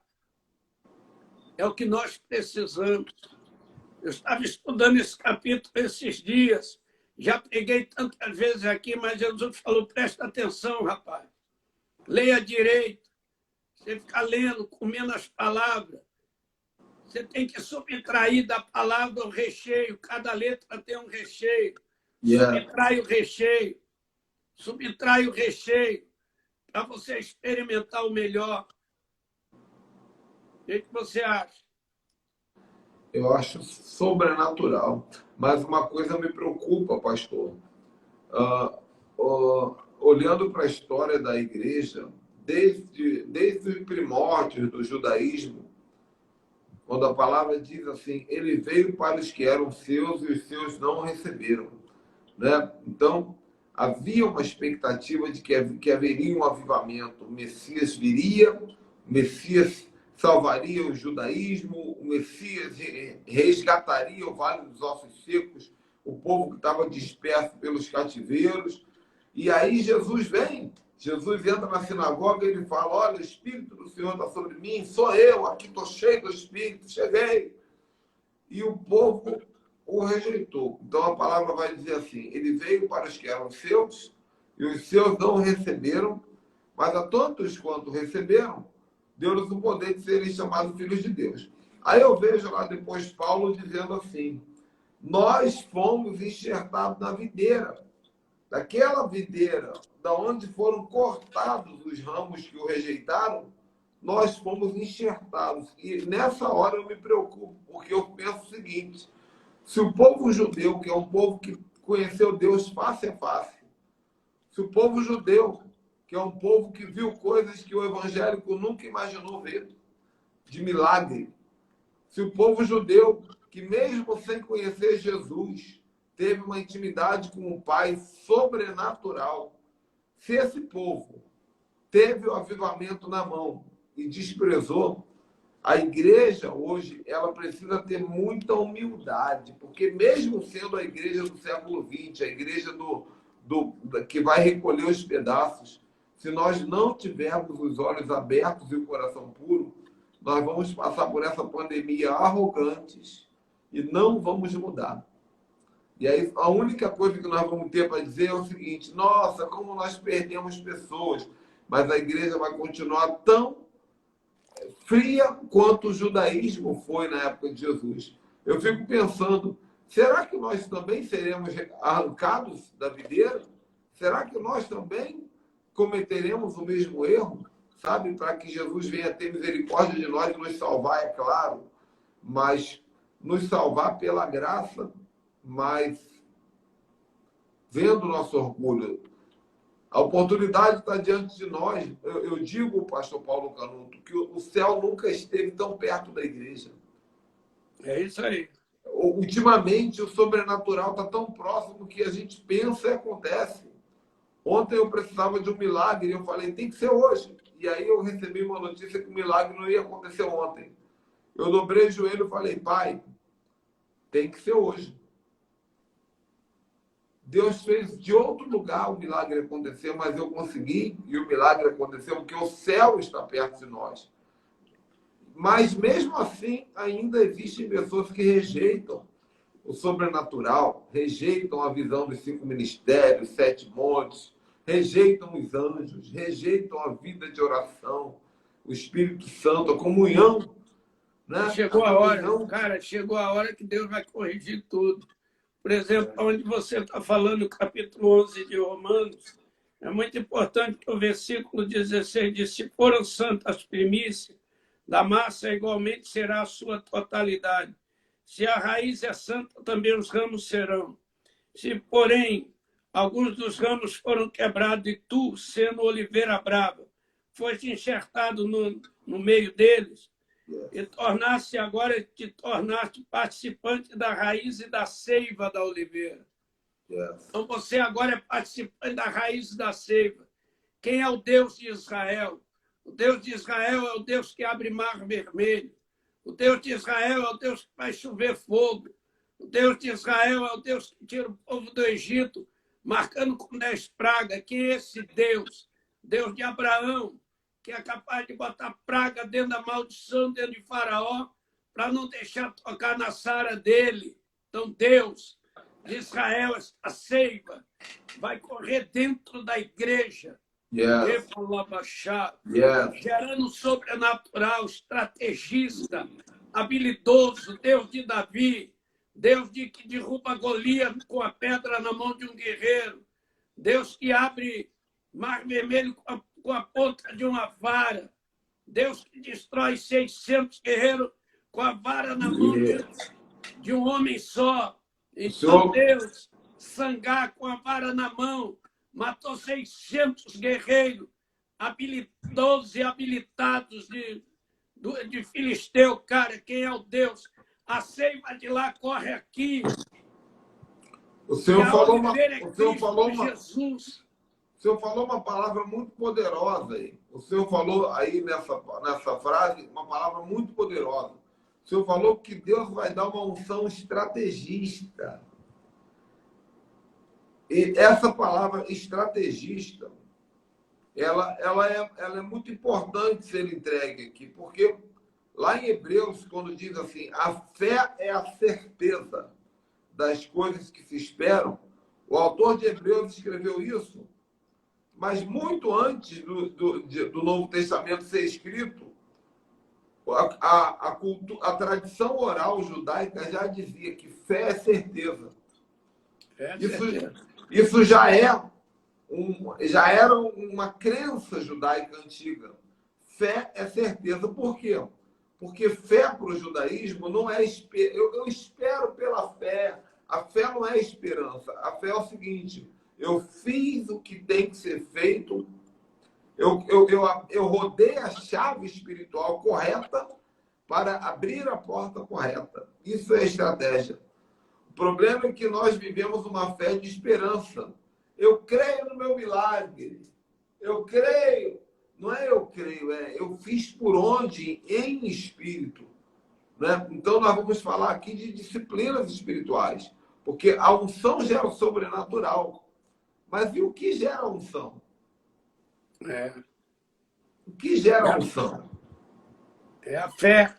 é o que nós precisamos. Eu estava estudando esse capítulo esses dias, já preguei tantas vezes aqui, mas Jesus falou, presta atenção, rapaz. Leia direito. Você fica lendo, comendo as palavras. Você tem que subtrair da palavra o recheio. Cada letra tem um recheio. Yeah. Subtrai o recheio. Subtrai o recheio para você experimentar o melhor. O que você acha? Eu acho sobrenatural. Mas uma coisa me preocupa, pastor. Olhando para a história da igreja, desde os primórdios do judaísmo, quando a palavra diz assim, ele veio para os que eram seus e os seus não receberam. Né? Então, havia uma expectativa de que haveria um avivamento. O Messias viria, o Messias salvaria o judaísmo, o Messias resgataria o Vale dos Ossos Secos, o povo que estava disperso pelos cativeiros. E aí Jesus vem, Jesus entra na sinagoga e ele fala, olha, o Espírito do Senhor está sobre mim, sou eu, aqui estou cheio do Espírito, cheguei. E o povo o rejeitou. Então a palavra vai dizer assim, ele veio para os que eram seus, e os seus não receberam, mas a tantos quanto receberam, deu-lhes o poder de serem chamados filhos de Deus. Aí eu vejo lá depois Paulo dizendo assim, nós fomos enxertados na videira. Daquela videira, da onde foram cortados os ramos que o rejeitaram, nós fomos enxertados. E nessa hora eu me preocupo, porque eu penso o seguinte, se o povo judeu, que é um povo que conheceu Deus face a face, se o povo judeu, que é um povo que viu coisas que o evangélico nunca imaginou ver, de milagre. Se o povo judeu, que mesmo sem conhecer Jesus, teve uma intimidade com o Pai sobrenatural. Se esse povo teve o avivamento na mão e desprezou, a igreja hoje, ela precisa ter muita humildade, porque mesmo sendo a igreja do século XX, a igreja que vai recolher os pedaços, se nós não tivermos os olhos abertos e o coração puro, nós vamos passar por essa pandemia arrogantes e não vamos mudar. E aí a única coisa que nós vamos ter para dizer é o seguinte, nossa, como nós perdemos pessoas, mas a igreja vai continuar tão fria quanto o judaísmo foi na época de Jesus. Eu fico pensando, será que nós também seremos arrancados da videira? Será que nós também cometeremos o mesmo erro? Sabe, para que Jesus venha ter misericórdia de nós e nos salvar, é claro, mas nos salvar pela graça, mas vendo o nosso orgulho. A oportunidade está diante de nós. Eu digo, pastor Paulo Canuto, que o céu nunca esteve tão perto da igreja. É isso aí. Ultimamente, o sobrenatural está tão próximo que a gente pensa e acontece. Ontem eu precisava de um milagre e eu falei, tem que ser hoje. E aí eu recebi uma notícia que o milagre não ia acontecer ontem. Eu dobrei o joelho e falei, pai, tem que ser hoje. Deus fez de outro lugar o milagre acontecer, mas eu consegui e o milagre aconteceu porque o céu está perto de nós. Mas mesmo assim, ainda existem pessoas que rejeitam o sobrenatural, rejeitam a visão dos 5 ministérios, 7 montes, rejeitam os anjos, rejeitam a vida de oração, o Espírito Santo, a comunhão, né? Chegou a hora, cara, chegou a hora que Deus vai corrigir tudo. Por exemplo, onde você está falando, no capítulo 11 de Romanos, é muito importante que o versículo 16 diz, se foram santas as primícias, da massa igualmente será a sua totalidade. Se a raiz é santa, também os ramos serão. Se, porém, alguns dos ramos foram quebrados e tu, sendo oliveira brava, foste enxertado no meio deles, e te tornaste participante da raiz e da seiva da oliveira. Então você agora é participante da raiz e da seiva. Quem é o Deus de Israel? O Deus de Israel é o Deus que abre mar vermelho. O Deus de Israel é o Deus que faz chover fogo. O Deus de Israel é o Deus que tira o povo do Egito, marcando com 10 pragas. Quem é esse Deus? Deus de Abraão, que é capaz de botar praga dentro da maldição, dentro de Faraó, para não deixar tocar na sara dele. Então, Deus de Israel, essa seiva, vai correr dentro da igreja, gerando sobrenatural, estrategista, habilidoso, Deus de Davi, Deus que derruba Golias com a pedra na mão de um guerreiro, Deus que abre mar vermelho com a ponta de uma vara, Deus que destrói 600 guerreiros com a vara na mão de um homem só. Então Deus, Sangar com a vara na mão, matou 600 guerreiros habilidosos e habilitados de Filisteu. Cara, quem é o Deus? A seiva de lá corre aqui. O Senhor falou Jesus. O Senhor falou uma palavra muito poderosa aí. O Senhor falou aí nessa frase uma palavra muito poderosa. O Senhor falou que Deus vai dar uma unção estrategista. E essa palavra estrategista, ela é muito importante ser entregue aqui, porque lá em Hebreus, quando diz assim, a fé é a certeza das coisas que se esperam, o autor de Hebreus escreveu isso, mas muito antes do Novo Testamento ser escrito, a tradição oral judaica já dizia que fé é certeza. Isso já era uma crença judaica antiga. Fé é certeza. Por quê? Porque fé para o judaísmo não é... Eu espero pela fé. A fé não é esperança. A fé é o seguinte, eu fiz o que tem que ser feito, eu rodei a chave espiritual correta para abrir a porta correta. Isso é estratégia. O problema é que nós vivemos uma fé de esperança. Eu creio no meu milagre. Eu creio. Não é eu creio, é eu fiz por onde em espírito. Né? Então, nós vamos falar aqui de disciplinas espirituais. Porque a unção gera o sobrenatural. Mas e o que gera a unção? O que gera a unção? É a fé.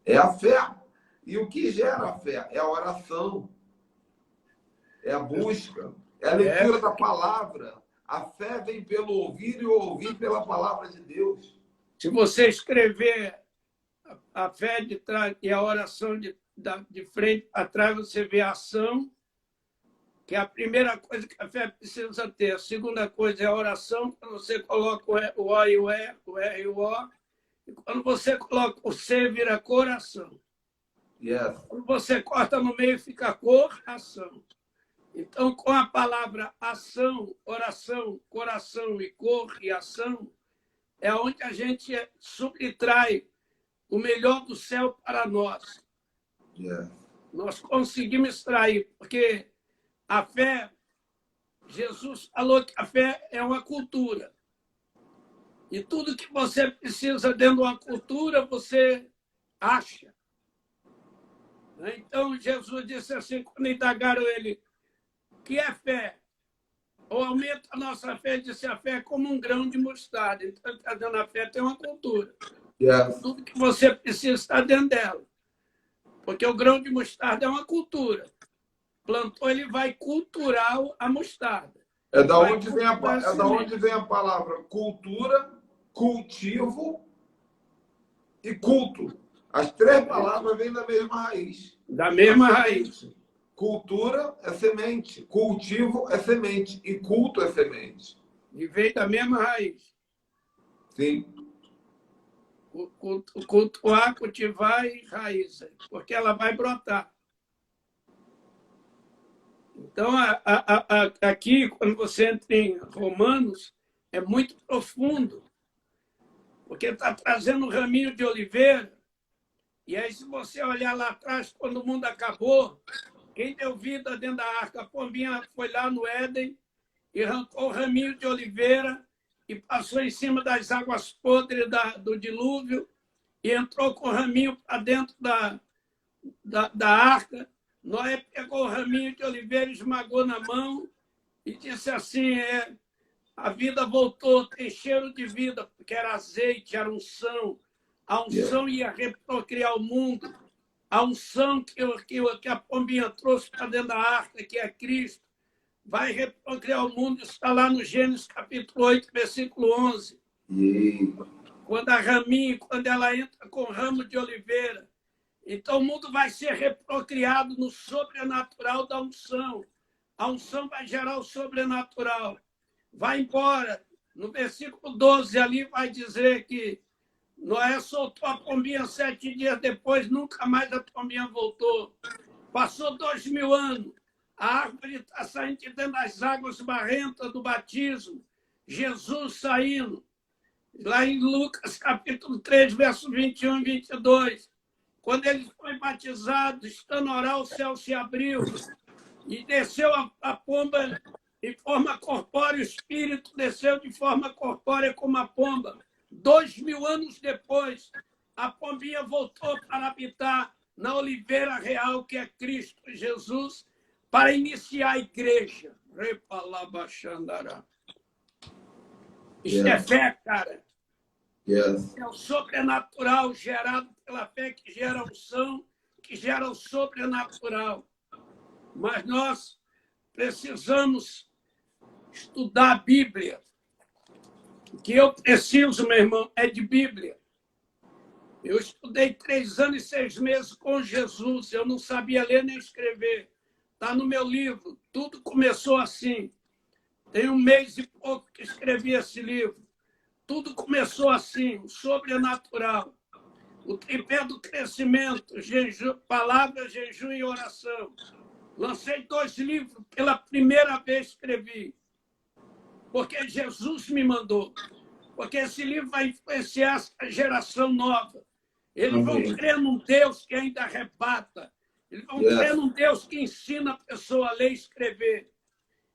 É a fé. E o que gera a fé? É a oração. É a busca. É a leitura da palavra. A fé vem pelo ouvir e o ouvir pela palavra de Deus. Se você escrever a fé de trás e a oração de frente para trás, você vê a ação, que é a primeira coisa que a fé precisa ter. A segunda coisa é a oração, quando você coloca o O e o E, o R e o O. E quando você coloca o C, vira coração. Quando você corta no meio, fica coração. Então, com a palavra ação, oração, coração e cor e ação, é onde a gente subtrai o melhor do céu para nós. Nós conseguimos extrair, porque a fé, Jesus falou que a fé é uma cultura. E tudo que você precisa dentro de uma cultura, você acha. Então, Jesus disse assim, quando indagaram ele, que é fé? Ou aumenta a nossa fé, ele disse, a fé é como um grão de mostarda. Então, ele está dando a fé, tem uma cultura. Yes. Tudo que você precisa está dentro dela. Porque o grão de mostarda é uma cultura. Plantou, ele vai culturar a mostarda. É da onde vem a palavra cultura, cultivo e culto. As três palavras vêm da mesma raiz. Da mesma raiz. Cultura é semente, cultivo é semente e culto é semente. E vem da mesma raiz. Sim. Cultuar, cultivar e raiz, porque ela vai brotar. Então, aqui, quando você entra em Romanos, é muito profundo, porque está trazendo um raminho de oliveira, e aí, se você olhar lá atrás, quando o mundo acabou, quem deu vida dentro da arca? A pombinha foi lá no Éden e arrancou o raminho de oliveira e passou em cima das águas podres do dilúvio e entrou com o raminho para dentro da arca. Noé pegou o raminho de oliveira, esmagou na mão e disse assim, a vida voltou, tem cheiro de vida, porque era azeite, era unção. A unção ia reprocriar o mundo. A unção que a pombinha trouxe para dentro da arca, que é Cristo, vai reprocriar o mundo. Está lá no Gênesis capítulo 8, versículo 11. Quando ela entra com o ramo de oliveira, então o mundo vai ser reprocriado no sobrenatural da unção. A unção vai gerar o sobrenatural. Vai embora. No versículo 12 ali vai dizer que Noé soltou a pombinha 7 dias depois, nunca mais a pombinha voltou. Passou 2000 anos. A árvore está saindo de dentro das águas barrentas do batismo. Jesus saindo. Lá em Lucas, capítulo 3, versos 21 e 22. Quando ele foi batizado, estando a orar, o céu se abriu e desceu a pomba em forma corpórea, o espírito desceu de forma corpórea como a pomba. 2000 anos depois, a pombinha voltou para habitar na oliveira real, que é Cristo Jesus, para iniciar a igreja. Isso é fé, cara. Yes. É o sobrenatural gerado pela fé que gera unção, que gera o sobrenatural. Mas nós precisamos estudar a Bíblia. O que eu preciso, meu irmão, é de Bíblia. Eu estudei 3 anos e 6 meses com Jesus. Eu não sabia ler nem escrever. Está no meu livro. Tudo começou assim. Tem 1 mês e pouco que escrevi esse livro. Tudo começou assim, o sobrenatural. O tripé do crescimento, palavra, jejum e oração. Lancei 2 livros, pela primeira vez escrevi. Porque Jesus me mandou. Porque esse livro vai influenciar essa geração nova. Eles vão crer num Deus que ainda arrebata. Eles vão crer num Deus que ensina a pessoa a ler e escrever.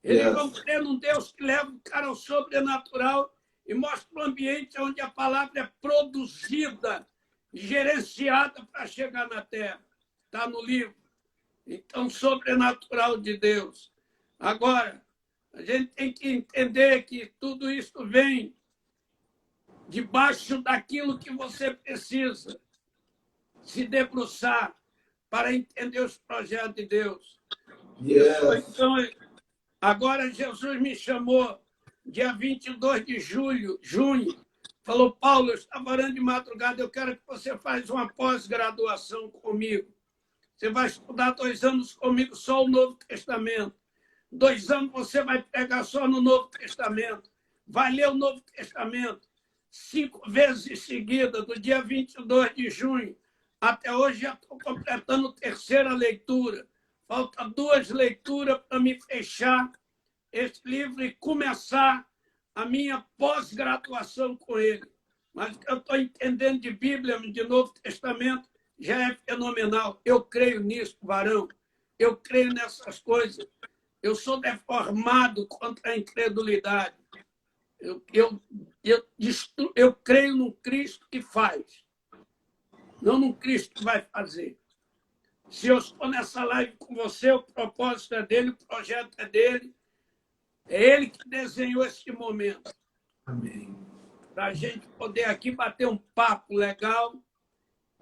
Eles vão crer num Deus que leva o cara ao sobrenatural e mostra um ambiente onde a palavra é produzida, gerenciada para chegar na terra. Está no livro. Então, sobrenatural de Deus. Agora, a gente tem que entender que tudo isso vem debaixo daquilo que você precisa se debruçar para entender os projetos de Deus. Então, agora Jesus me chamou dia 22 de junho, falou, Paulo, eu estava orando de madrugada, eu quero que você faça uma pós-graduação comigo. Você vai estudar 2 anos comigo só o Novo Testamento. 2 anos você vai pregar só no Novo Testamento. Vai ler o Novo Testamento 5 vezes em seguida, do dia 22 de junho até hoje, já estou completando 3ª leitura. Falta 2 leituras para me fechar esse livro e começar a minha pós-graduação com ele. Mas o que eu estou entendendo de Bíblia, de Novo Testamento, já é fenomenal. Eu creio nisso, varão. Eu creio nessas coisas. Eu sou deformado contra a incredulidade. Eu creio no Cristo que faz. não no Cristo que vai fazer. Se eu estou nessa live com você, o propósito é dele, o projeto é dele. É ele que desenhou esse momento. Amém. Para a gente poder aqui bater um papo legal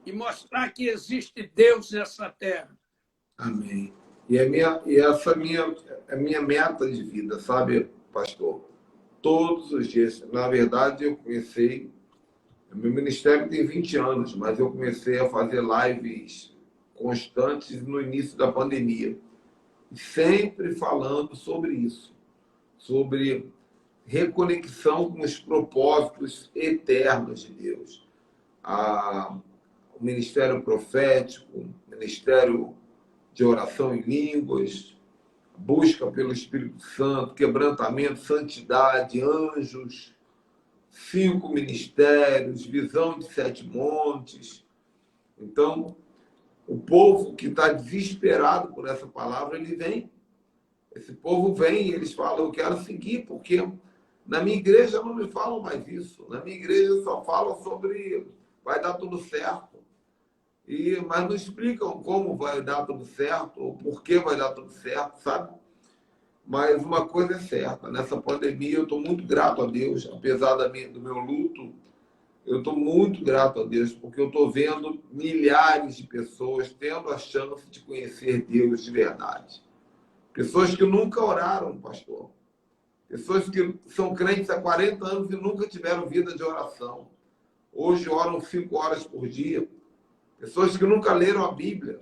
e mostrar que existe Deus nessa terra. Amém. Essa é a minha meta de vida, sabe, pastor? Todos os dias. Na verdade, eu comecei... Meu ministério tem 20 anos, mas eu comecei a fazer lives constantes no início da pandemia. Sempre falando sobre isso. Sobre reconexão com os propósitos eternos de Deus. O ministério profético, ministério de oração em línguas, busca pelo Espírito Santo, quebrantamento, santidade, anjos, 5 ministérios, visão de 7 montes. Então, o povo que está desesperado por essa palavra, ele vem. Esse povo vem e eles falam, eu quero seguir, porque na minha igreja não me falam mais isso. Na minha igreja só falam sobre vai dar tudo certo. Mas não explicam como vai dar tudo certo, ou por que vai dar tudo certo, sabe? Mas uma coisa é certa, nessa pandemia eu estou muito grato a Deus, apesar do meu luto, eu estou muito grato a Deus, porque eu estou vendo milhares de pessoas tendo a chance de conhecer Deus de verdade. Pessoas que nunca oraram, pastor. Pessoas que são crentes há 40 anos e nunca tiveram vida de oração. Hoje oram 5 horas por dia. Pessoas que nunca leram a Bíblia.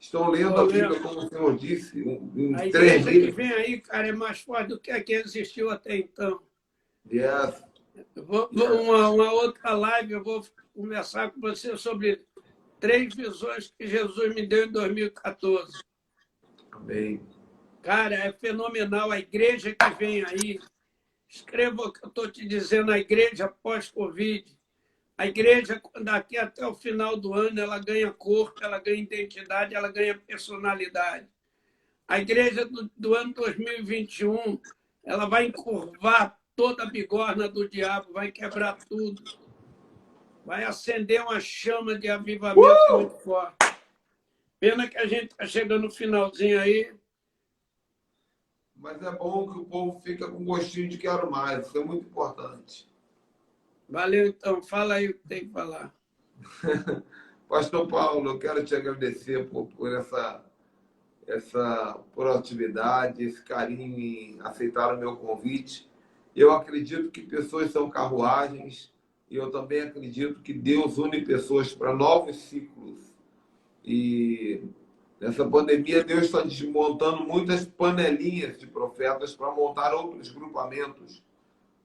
Estão lendo a Bíblia, como o Senhor disse, em 3 dias. A igreja dias. que vem aí, cara, é mais forte do que a que existiu até então. Yes. Uma outra live, eu vou conversar com você sobre 3 visões que Jesus me deu em 2014. Amém. Cara, é fenomenal. A igreja que vem aí, escreva o que eu estou te dizendo, a igreja pós-Covid. A igreja, daqui até o final do ano, ela ganha corpo, ela ganha identidade, ela ganha personalidade. A igreja do ano 2021, ela vai encurvar toda a bigorna do diabo, vai quebrar tudo. Vai acender uma chama de avivamento muito forte. Pena que a gente está chegando no finalzinho aí. Mas é bom que o povo fica com gostinho de quero mais. Isso é muito importante. Valeu, então. Fala aí o que tem que falar. Pastor Paulo, eu quero te agradecer por essa proatividade, esse carinho em aceitar o meu convite. Eu acredito que pessoas são carruagens e eu também acredito que Deus une pessoas para novos ciclos. E nessa pandemia, Deus está desmontando muitas panelinhas de profetas para montar outros grupamentos,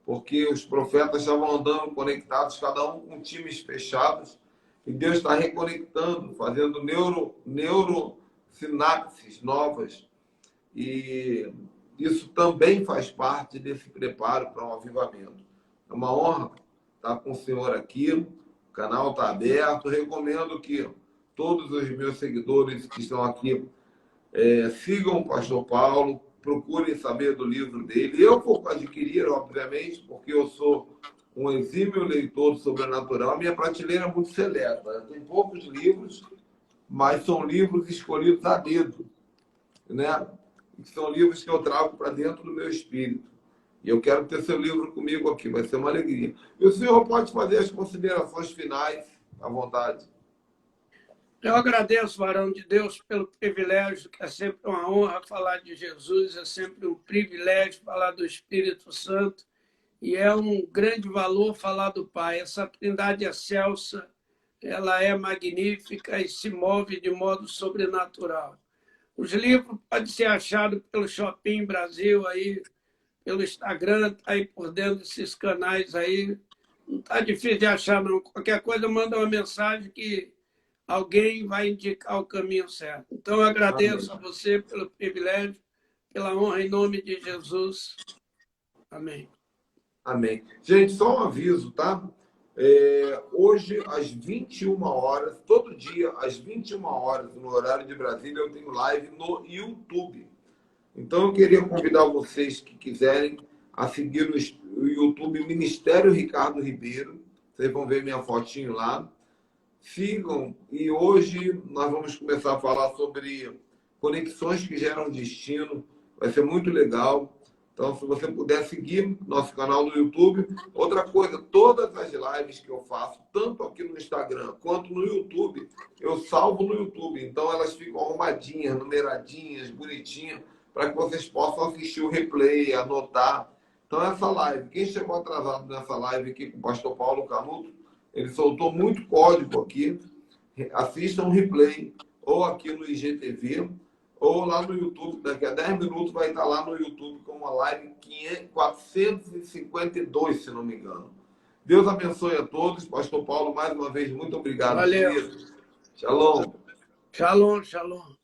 porque os profetas estavam andando conectados, cada um com times fechados, e Deus está reconectando, fazendo neurosinapses novas, e isso também faz parte desse preparo para um avivamento. É uma honra estar com o senhor aqui, o canal está aberto, recomendo que todos os meus seguidores que estão aqui sigam o pastor Paulo, procurem saber do livro dele. Eu vou adquirir, obviamente, porque eu sou um exímio leitor do sobrenatural. Minha prateleira é muito seleta. Tem poucos livros, mas são livros escolhidos a dedo, né? São livros que eu trago para dentro do meu espírito. E eu quero ter seu livro comigo aqui, vai ser uma alegria. E o senhor pode fazer as considerações finais, à vontade. Eu agradeço, varão de Deus, pelo privilégio, que é sempre uma honra falar de Jesus, é sempre um privilégio falar do Espírito Santo, e é um grande valor falar do Pai. Essa trindade excelsa, ela é magnífica e se move de modo sobrenatural. Os livros podem ser achados pelo Shopping Brasil, aí, pelo Instagram, tá aí por dentro desses canais aí. Não está difícil de achar, não. Qualquer coisa, manda uma mensagem que alguém vai indicar o caminho certo. Então, eu agradeço a você pelo privilégio, pela honra, em nome de Jesus. Amém. Amém. Gente, só um aviso, tá? Hoje, às 21 horas, todo dia, às 21 horas, no horário de Brasília, eu tenho live no YouTube. Então, eu queria convidar vocês que quiserem a seguir no YouTube Ministério Ricardo Ribeiro. Vocês vão ver minha fotinho lá. sigam. E hoje nós vamos começar a falar sobre conexões que geram destino. Vai ser muito legal. Então, se você puder seguir nosso canal no YouTube. Outra coisa, todas as lives que eu faço, tanto aqui no Instagram quanto no YouTube, eu salvo no YouTube. Então, elas ficam arrumadinhas, numeradinhas, bonitinhas, para que vocês possam assistir o replay, anotar. Então, essa live, quem chegou atrasado nessa live aqui com o pastor Paulo Canuto, ele soltou muito código aqui. Assistam o replay, ou aqui no IGTV, ou lá no YouTube. Daqui a 10 minutos vai estar lá no YouTube com uma live 452, se não me engano. Deus abençoe a todos. Pastor Paulo, mais uma vez, muito obrigado. Valeu. Querido. Shalom. Shalom, shalom.